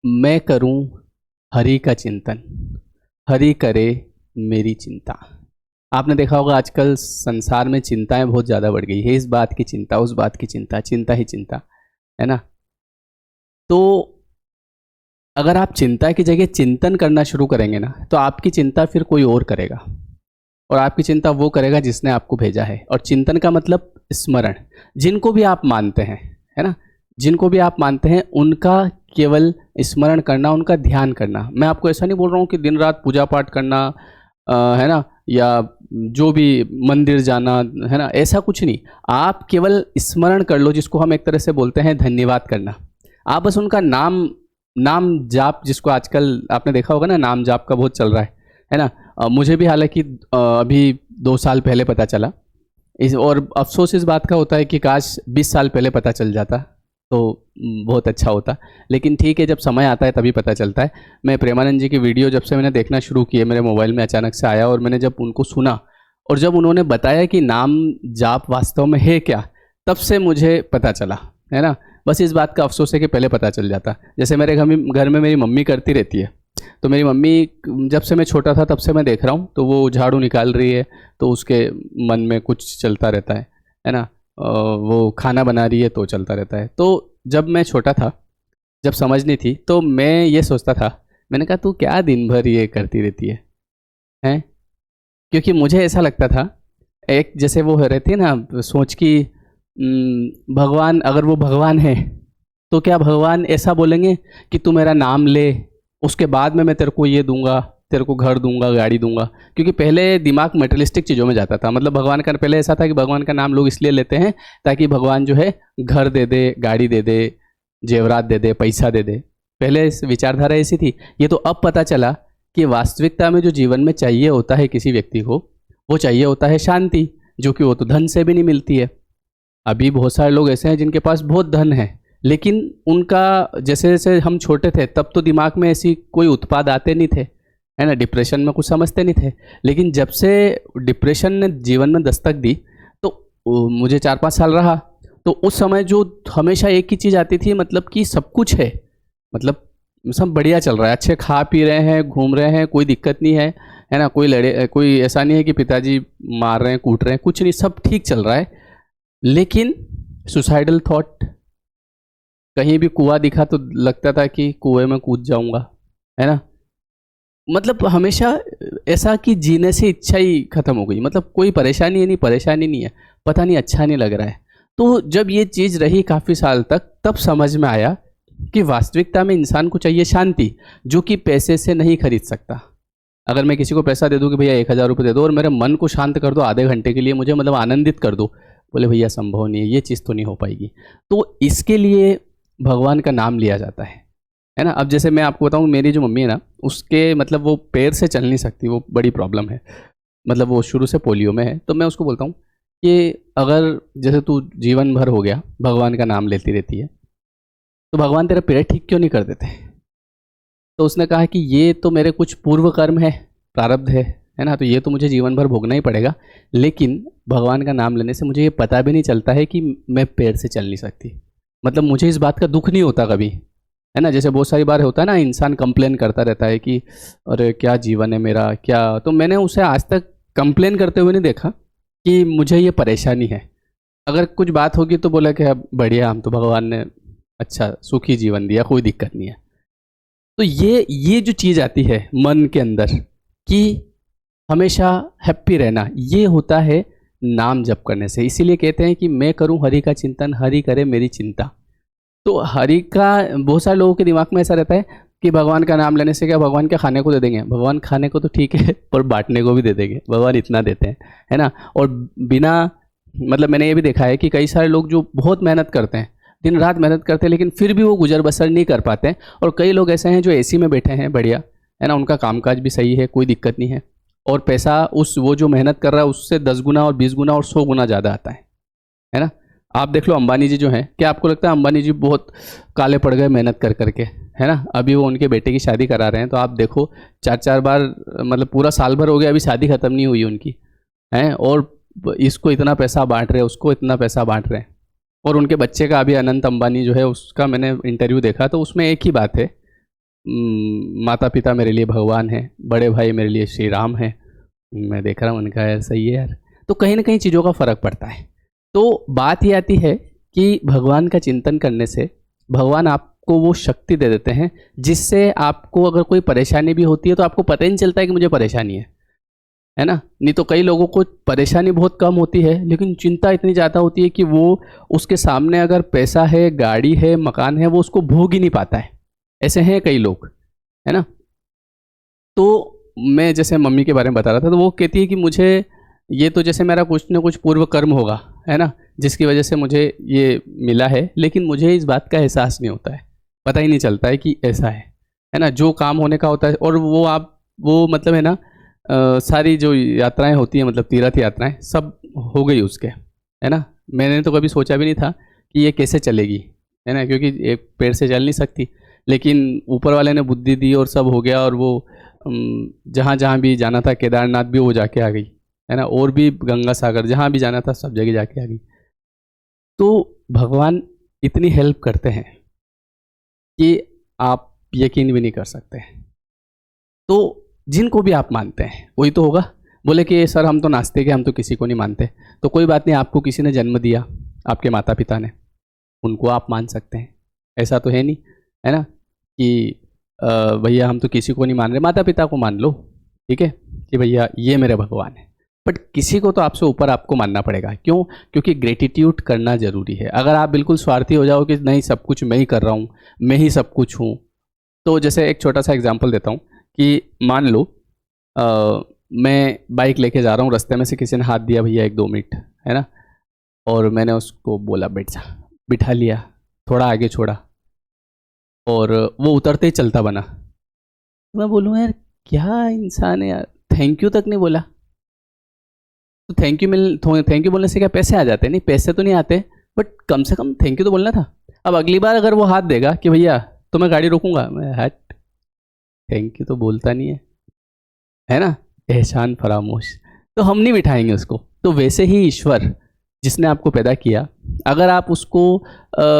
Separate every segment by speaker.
Speaker 1: मैं करूं हरि का चिंतन, हरि करे मेरी चिंता। आपने देखा होगा आजकल संसार में चिंताएं बहुत ज़्यादा बढ़ गई है। इस बात की चिंता, उस बात की चिंता, चिंता ही चिंता, है ना। तो अगर आप चिंता की जगह चिंतन करना शुरू करेंगे ना, तो आपकी चिंता फिर कोई और करेगा, और आपकी चिंता वो करेगा जिसने आपको भेजा है। और चिंतन का मतलब स्मरण, जिनको भी आप मानते हैं, है ना, जिनको भी आप मानते हैं उनका केवल स्मरण करना, उनका ध्यान करना। मैं आपको ऐसा नहीं बोल रहा हूँ कि दिन रात पूजा पाठ करना, है ना, या जो भी मंदिर जाना, है ना, ऐसा कुछ नहीं। आप केवल स्मरण कर लो, जिसको हम एक तरह से बोलते हैं धन्यवाद करना। आप बस उनका नाम नाम जाप, जिसको आजकल आपने देखा होगा ना, नाम जाप का बहुत चल रहा है ना। मुझे भी हालांकि अभी 2 साल पहले पता चला, और अफसोस इस बात का होता है कि काश 20 साल पहले पता चल जाता तो बहुत अच्छा होता। लेकिन ठीक है, जब समय आता है तभी पता चलता है। मैं प्रेमानंद जी की वीडियो जब से मैंने देखना शुरू किए, मेरे मोबाइल में अचानक से आया, और मैंने जब उनको सुना और जब उन्होंने बताया कि नाम जाप वास्तव में है क्या, तब से मुझे पता चला, है ना। बस इस बात का अफसोस है कि पहले पता चल जाता। जैसे मेरे घर में मेरी मम्मी करती रहती है, तो मेरी मम्मी जब से मैं छोटा था तब से मैं देख रहा हूँ, तो वो झाड़ू निकाल रही है तो उसके मन में कुछ चलता रहता है ना। वो खाना बना रही है तो चलता रहता है। तो जब मैं छोटा था, जब समझ नहीं थी, तो मैं ये सोचता था, मैंने कहा तू क्या दिन भर ये करती रहती है, हैं। क्योंकि मुझे ऐसा लगता था, एक जैसे वो रहती है ना सोच की, भगवान, अगर वो भगवान है तो क्या भगवान ऐसा बोलेंगे कि तू मेरा नाम ले, उसके बाद में मैं तेरे को ये दूंगा, तेरे को घर दूंगा, गाड़ी दूंगा। क्योंकि पहले दिमाग मटेरियलिस्टिक चीज़ों में जाता था। मतलब भगवान का पहले ऐसा था कि भगवान का नाम लोग इसलिए लेते हैं ताकि भगवान जो है घर दे दे, गाड़ी दे दे, जेवरात दे दे, पैसा दे दे। पहले इस विचारधारा ऐसी थी। ये तो अब पता चला कि वास्तविकता में जो जीवन में चाहिए होता है किसी व्यक्ति को, वो चाहिए होता है शांति, जो कि वो तो धन से भी नहीं मिलती है। अभी बहुत सारे लोग ऐसे हैं जिनके पास बहुत धन है, लेकिन उनका, जैसे जैसे हम छोटे थे तब तो दिमाग में ऐसी कोई उत्पाद आते नहीं थे, है ना, डिप्रेशन में कुछ समझते नहीं थे। लेकिन जब से डिप्रेशन ने जीवन में दस्तक दी, तो मुझे 4-5 साल रहा, तो उस समय जो हमेशा एक ही चीज़ आती थी, मतलब कि सब कुछ है, मतलब सब बढ़िया चल रहा है, अच्छे खा पी रहे हैं, घूम रहे हैं, कोई दिक्कत नहीं है ना, कोई ऐसा नहीं है कि पिताजी मार रहे हैं, कूट रहे हैं, कुछ नहीं, सब ठीक चल रहा है। लेकिन सुसाइडल थॉट, कहीं भी कुआं दिखा तो लगता था कि कुएं में कूद जाऊंगा, है ना। मतलब हमेशा ऐसा कि जीने से इच्छा ही खत्म हो गई। मतलब कोई परेशानी है नहीं, परेशानी नहीं है, पता नहीं, अच्छा नहीं लग रहा है। तो जब ये चीज़ रही काफ़ी साल तक, तब समझ में आया कि वास्तविकता में इंसान को चाहिए शांति, जो कि पैसे से नहीं खरीद सकता। अगर मैं किसी को पैसा दे दूं कि भैया 1,000 रुपये दे दो और मेरे मन को शांत कर दो आधे घंटे के लिए, मुझे मतलब आनंदित कर दो, बोले भैया संभव नहीं है, ये चीज़ तो नहीं हो पाएगी। तो इसके लिए भगवान का नाम लिया जाता है ना। अब जैसे मैं आपको बताऊं, मेरी जो मम्मी है ना, उसके मतलब वो पैर से चल नहीं सकती, वो बड़ी प्रॉब्लम है। मतलब वो शुरू से पोलियो में है। तो मैं उसको बोलता हूँ कि अगर जैसे तू जीवन भर हो गया भगवान का नाम लेती रहती है, तो भगवान तेरा पैर ठीक क्यों नहीं कर देते। तो उसने कहा कि ये तो मेरे कुछ पूर्व कर्म है, प्रारब्ध है ना, तो ये तो मुझे जीवन भर भोगना ही पड़ेगा। लेकिन भगवान का नाम लेने से मुझे ये पता भी नहीं चलता है कि मैं पैर से चल नहीं सकती। मतलब मुझे इस बात का दुख नहीं होता कभी, है ना। जैसे बहुत सारी बार होता है ना, इंसान कंप्लेन करता रहता है कि अरे क्या जीवन है मेरा, क्या। तो मैंने उसे आज तक कंप्लेन करते हुए नहीं देखा कि मुझे ये परेशानी है। अगर कुछ बात होगी तो बोला कि अब बढ़िया, हम तो भगवान ने अच्छा सुखी जीवन दिया, कोई दिक्कत नहीं है। तो ये जो चीज़ आती है मन के अंदर कि हमेशा हैप्पी रहना, ये होता है नाम जप करने से। इसीलिए कहते हैं कि मैं करूं हरि का चिंतन, हरि करे मेरी चिंता। तो हरि का, बहुत सारे लोगों के दिमाग में ऐसा रहता है कि भगवान का नाम लेने से क्या भगवान क्या खाने को दे देंगे। भगवान खाने को तो ठीक है, पर बांटने को भी दे देंगे, भगवान इतना देते हैं, है ना। और बिना, मतलब मैंने ये भी देखा है कि कई सारे लोग जो बहुत मेहनत करते हैं, दिन रात मेहनत करते हैं, लेकिन फिर भी वो गुजर बसर नहीं कर पाते हैं। और कई लोग ऐसे हैं जो एसी में बैठे हैं बढ़िया, है ना, उनका कामकाज भी सही है, कोई दिक्कत नहीं है, और पैसा उस वो जो मेहनत कर रहा है उससे 10 गुना और 20 गुना और 100 गुना ज़्यादा आता है ना। आप देख लो अंबानी जी जो हैं, क्या आपको लगता है अंबानी जी बहुत काले पड़ गए मेहनत कर करके, है ना। अभी वो उनके बेटे की शादी करा रहे हैं, तो आप देखो 4-4 बार, मतलब पूरा साल भर हो गया, अभी शादी ख़त्म नहीं हुई उनकी, है। और इसको इतना पैसा बांट रहे हैं, उसको इतना पैसा बांट रहे हैं। और उनके बच्चे का अभी अनंत अंबानी जो है, उसका मैंने इंटरव्यू देखा, तो उसमें एक ही बात है माता पिता मेरे लिए भगवान है, बड़े भाई मेरे लिए श्री राम है। मैं देख रहा हूँ, उनका यार सही है यार। तो कहीं ना कहीं चीज़ों का फ़र्क पड़ता है। तो बात ये आती है कि भगवान का चिंतन करने से भगवान आपको वो शक्ति दे देते हैं जिससे आपको अगर कोई परेशानी भी होती है तो आपको पता ही नहीं चलता है कि मुझे परेशानी है ना। नहीं तो कई लोगों को परेशानी बहुत कम होती है लेकिन चिंता इतनी ज़्यादा होती है कि वो उसके सामने अगर पैसा है, गाड़ी है, मकान है, वो उसको भोग ही नहीं पाता है। ऐसे हैं कई लोग, है ना। तो मैं जैसे मम्मी के बारे में बता रहा था, तो वो कहती है कि मुझे ये तो जैसे मेरा कुछ ना कुछ पूर्व कर्म होगा, है ना, जिसकी वजह से मुझे ये मिला है, लेकिन मुझे इस बात का एहसास नहीं होता है, पता ही नहीं चलता है कि ऐसा है ना। जो काम होने का होता है और वो मतलब है ना, सारी जो यात्राएं होती हैं, मतलब तीर्थ यात्राएं सब हो गई उसके, है ना। मैंने तो कभी सोचा भी नहीं था कि ये कैसे चलेगी, है ना, क्योंकि एक पैर से चल नहीं सकती, लेकिन ऊपर वाले ने बुद्धि दी और सब हो गया। और वो जहाँ जहाँ भी जाना था, केदारनाथ भी वो जाके आ गई, है ना, और भी गंगा सागर जहाँ भी जाना था सब जगह जाके आ गई। तो भगवान इतनी हेल्प करते हैं कि आप यकीन भी नहीं कर सकते। तो जिनको भी आप मानते हैं वही तो होगा। बोले कि सर हम तो नास्तिक हैं, हम तो किसी को नहीं मानते, तो कोई बात नहीं, आपको किसी ने जन्म दिया, आपके माता पिता ने, उनको आप मान सकते हैं। ऐसा तो है नहीं, है ना, कि भैया हम तो किसी को नहीं मान रहे, माता पिता को मान लो, ठीक है, कि भैया ये मेरे भगवान है। बट किसी को तो आपसे ऊपर आपको मानना पड़ेगा। क्यों? क्योंकि ग्रेटिट्यूड करना ज़रूरी है। अगर आप बिल्कुल स्वार्थी हो जाओ कि नहीं सब कुछ मैं ही कर रहा हूँ, मैं ही सब कुछ हूँ, तो जैसे एक छोटा सा एग्जाम्पल देता हूँ कि मान लो मैं बाइक लेके जा रहा हूँ, रास्ते में से किसी ने हाथ दिया, भैया 1-2 मिनट, है ना, और मैंने उसको बोला बैठ जा, बिठा लिया, थोड़ा आगे छोड़ा और वो उतरते ही चलता बना। मैं बोलूँ यार क्या इंसान है यार, थैंक यू तक नहीं बोला। तो थैंक यू बोलने से क्या पैसे आ जाते हैं? नहीं, पैसे तो नहीं आते, बट कम से कम थैंक यू तो बोलना था। अब अगली बार अगर वो हाथ देगा कि भैया तो मैं गाड़ी रोकूंगा, मैं हट, थैंक यू तो बोलता नहीं है ना, एहसान फरामोश, तो हम नहीं बिठाएंगे उसको। तो वैसे ही ईश्वर जिसने आपको पैदा किया, अगर आप उसको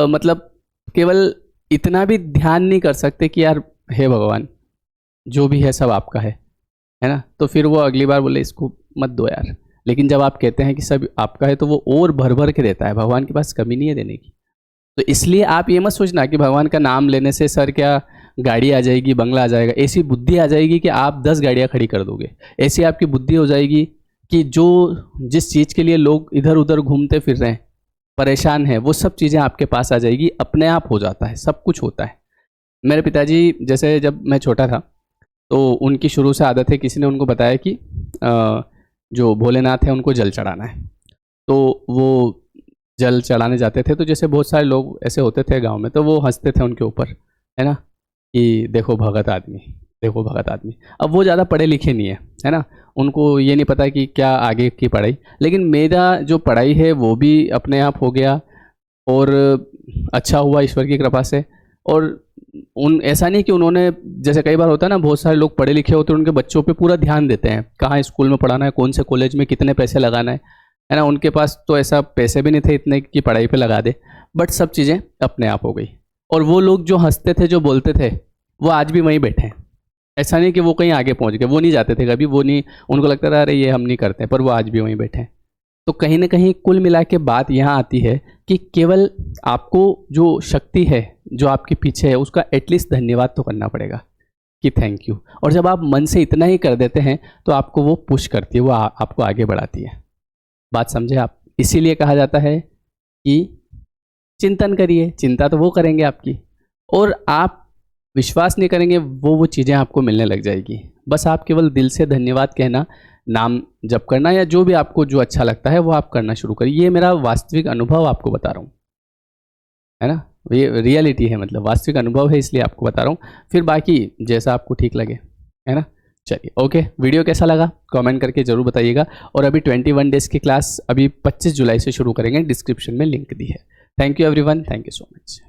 Speaker 1: मतलब केवल इतना भी ध्यान नहीं कर सकते कि यार हे भगवान जो भी है सब आपका है ना, तो फिर वो अगली बार बोले इसको मत दो यार। लेकिन जब आप कहते हैं कि सब आपका है तो वो और भर भर के देता है, भगवान के पास कमी नहीं है देने की। तो इसलिए आप ये मत सोचना कि भगवान का नाम लेने से सर क्या गाड़ी आ जाएगी, बंगला आ जाएगा। ऐसी बुद्धि आ जाएगी कि आप 10 गाड़ियाँ खड़ी कर दोगे। ऐसी आपकी बुद्धि हो जाएगी कि जो जिस चीज़ के लिए लोग इधर उधर घूमते फिर रहे हैं, परेशान है, वो सब चीज़ें आपके पास आ जाएगी, अपने आप हो जाता है, सब कुछ होता है। मेरे पिताजी जैसे जब मैं छोटा था तो उनकी शुरू से आदत है, किसी ने उनको बताया कि जो भोलेनाथ है उनको जल चढ़ाना है, तो वो जल चढ़ाने जाते थे। तो जैसे बहुत सारे लोग ऐसे होते थे गांव में, तो वो हंसते थे उनके ऊपर, है ना, कि देखो भगत आदमी, देखो भगत आदमी। अब वो ज़्यादा पढ़े लिखे नहीं है ना, उनको ये नहीं पता कि क्या आगे की पढ़ाई। लेकिन मेरा जो पढ़ाई है वो भी अपने आप हो गया और अच्छा हुआ ईश्वर की कृपा से। और ऐसा नहीं कि उन्होंने, जैसे कई बार होता है ना, बहुत सारे लोग पढ़े लिखे होते हैं, उनके बच्चों पे पूरा ध्यान देते हैं, कहाँ स्कूल में पढ़ाना है, कौन से कॉलेज में कितने पैसे लगाना है ना। उनके पास तो ऐसा पैसे भी नहीं थे इतने कि पढ़ाई पे लगा दे, बट सब चीज़ें अपने आप हो गई। और वो लोग जो हंसते थे, जो बोलते थे, वो आज भी वहीं बैठे हैं। ऐसा नहीं कि वो कहीं आगे पहुंच गए, वो नहीं जाते थे कभी, वो नहीं, उनको लगता था अरे ये हम नहीं करते, पर वो आज भी वहीं बैठे हैं। तो कहीं ना कहीं कुल मिला के बात यहाँ आती है कि केवल आपको जो शक्ति है जो आपके पीछे है उसका एटलीस्ट धन्यवाद तो करना पड़ेगा कि थैंक यू। और जब आप मन से इतना ही कर देते हैं तो आपको वो पुश करती है, वो आपको आगे बढ़ाती है। बात समझे आप? इसीलिए कहा जाता है कि चिंतन करिए, चिंता तो वो करेंगे आपकी, और आप विश्वास नहीं करेंगे वो चीज़ें आपको मिलने लग जाएगी। बस आप केवल दिल से धन्यवाद कहना, नाम जप करना, या जो भी आपको जो अच्छा लगता है वो आप करना शुरू करिए। ये मेरा वास्तविक अनुभव आपको बता रहा हूँ, है ना, ये रियलिटी है, मतलब वास्तविक अनुभव है, इसलिए आपको बता रहा हूँ। फिर बाकी जैसा आपको ठीक लगे, है ना। चलिए ओके, वीडियो कैसा लगा कमेंट करके ज़रूर बताइएगा। और अभी 21 डेज़ की क्लास अभी 25 जुलाई से शुरू करेंगे, डिस्क्रिप्शन में लिंक दी है। Thank you everyone, thank you so much.